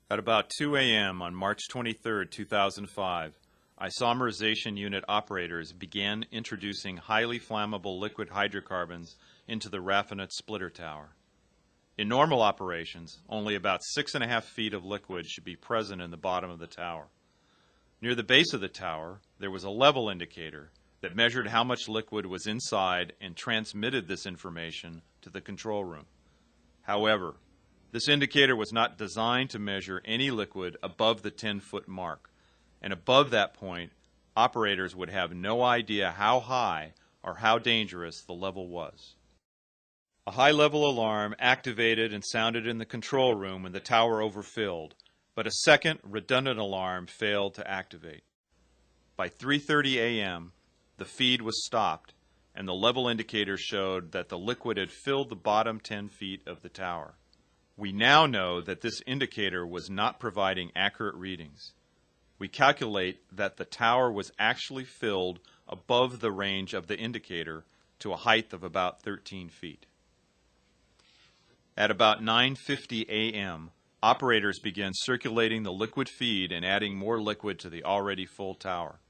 At about 2 a.m. on March 23, 2005, isomerization unit operators began introducing highly flammable liquid hydrocarbons into the raffinate splitter tower. In normal operations, only about 6.5 feet of liquid should be present in the bottom of the tower. Near the base of the tower, there was a level indicator that measured how much liquid was inside and transmitted this information to the control room. However, this indicator was not designed to measure any liquid above the 10-foot mark, and above that point, operators would have no idea how high or how dangerous the level was. A high-level alarm activated and sounded in the control room when the tower overfilled, but a second redundant alarm failed to activate. By 3:30 a.m., the feed was stopped, and the level indicator showed that the liquid had filled the bottom 10 feet of the tower. We now know that this indicator was not providing accurate readings. We calculate that the tower was actually filled above the range of the indicator to a height of about 13 feet. At about 9:50 a.m., operators began circulating the liquid feed and adding more liquid to the already full tower.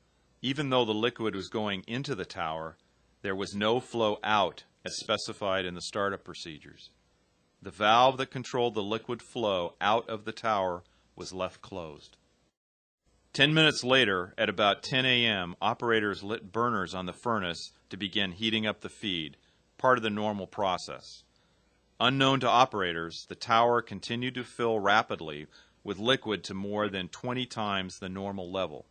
Even though the liquid was going into the tower, there was no flow out as specified in the startup procedures. The valve that controlled the liquid flow out of the tower was left closed. 10 minutes later, at about 10 a.m., operators lit burners on the furnace to begin heating up the feed, part of the normal process. Unknown to operators, the tower continued to fill rapidly with liquid to more than 20 times the normal level.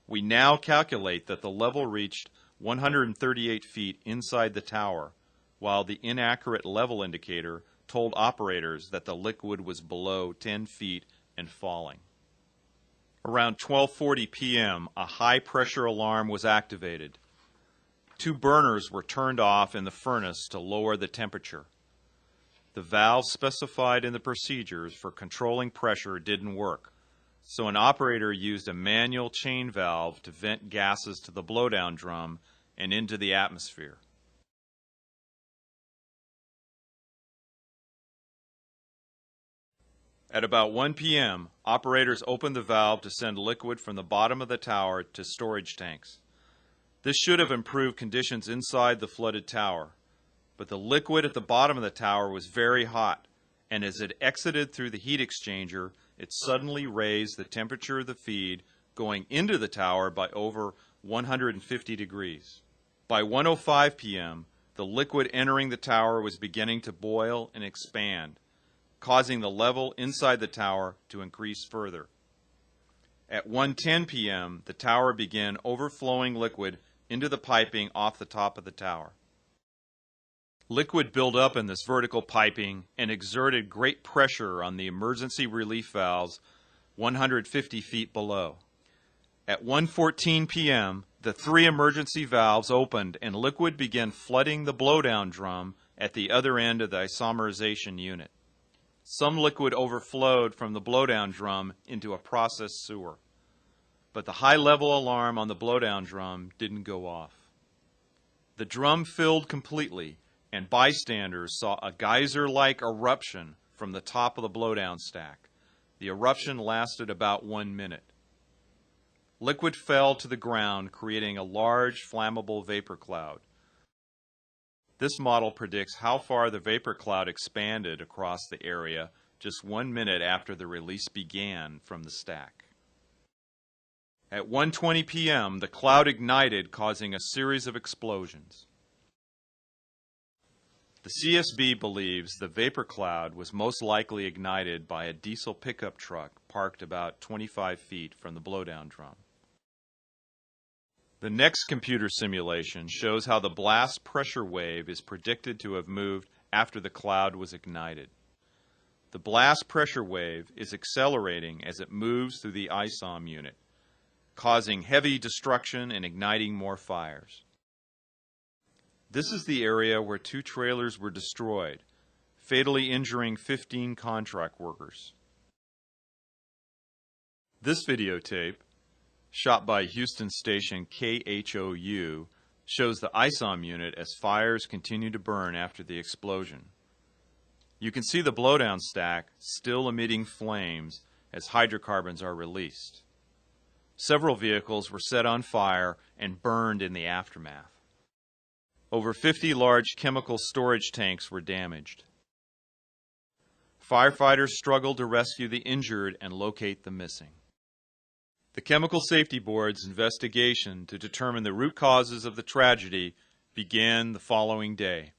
We now calculate that the level reached 138 feet inside the tower, while the inaccurate level indicator told operators that the liquid was below 10 feet and falling. Around 12:40 p.m., a high-pressure alarm was activated. 2 burners were turned off in the furnace to lower the temperature. The valve specified in the procedures for controlling pressure didn't work, so an operator used a manual chain valve to vent gases to the blowdown drum and into the atmosphere. At about 1 p.m., operators opened the valve to send liquid from the bottom of the tower to storage tanks. This should have improved conditions inside the flooded tower, but the liquid at the bottom of the tower was very hot, and as it exited through the heat exchanger, it suddenly raised the temperature of the feed going into the tower by over 150 degrees. By 1:05 p.m., the liquid entering the tower was beginning to boil and expand, causing the level inside the tower to increase further. At 1:10 p.m., the tower began overflowing liquid into the piping off the top of the tower. Liquid built up in this vertical piping and exerted great pressure on the emergency relief valves 150 feet below. At 1:14 p.m., the 3 emergency valves opened and liquid began flooding the blowdown drum at the other end of the isomerization unit. Some liquid overflowed from the blowdown drum into a process sewer, but the high-level alarm on the blowdown drum didn't go off. The drum filled completely, and bystanders saw a geyser-like eruption from the top of the blowdown stack. The eruption lasted about 1 minute. Liquid fell to the ground, creating a large, flammable vapor cloud. This model predicts how far the vapor cloud expanded across the area just 1 minute after the release began from the stack. At 1:20 p.m., the cloud ignited, causing a series of explosions. The CSB believes the vapor cloud was most likely ignited by a diesel pickup truck parked about 25 feet from the blowdown drum. The next computer simulation shows how the blast pressure wave is predicted to have moved after the cloud was ignited. The blast pressure wave is accelerating as it moves through the ISOM unit, causing heavy destruction and igniting more fires. This is the area where 2 trailers were destroyed, fatally injuring 15 contract workers. This videotape, shot by Houston station KHOU, shows the ISOM unit as fires continue to burn after the explosion. You can see the blowdown stack still emitting flames as hydrocarbons are released. Several vehicles were set on fire and burned in the aftermath. Over 50 large chemical storage tanks were damaged. Firefighters struggled to rescue the injured and locate the missing. The Chemical Safety Board's investigation to determine the root causes of the tragedy began the following day.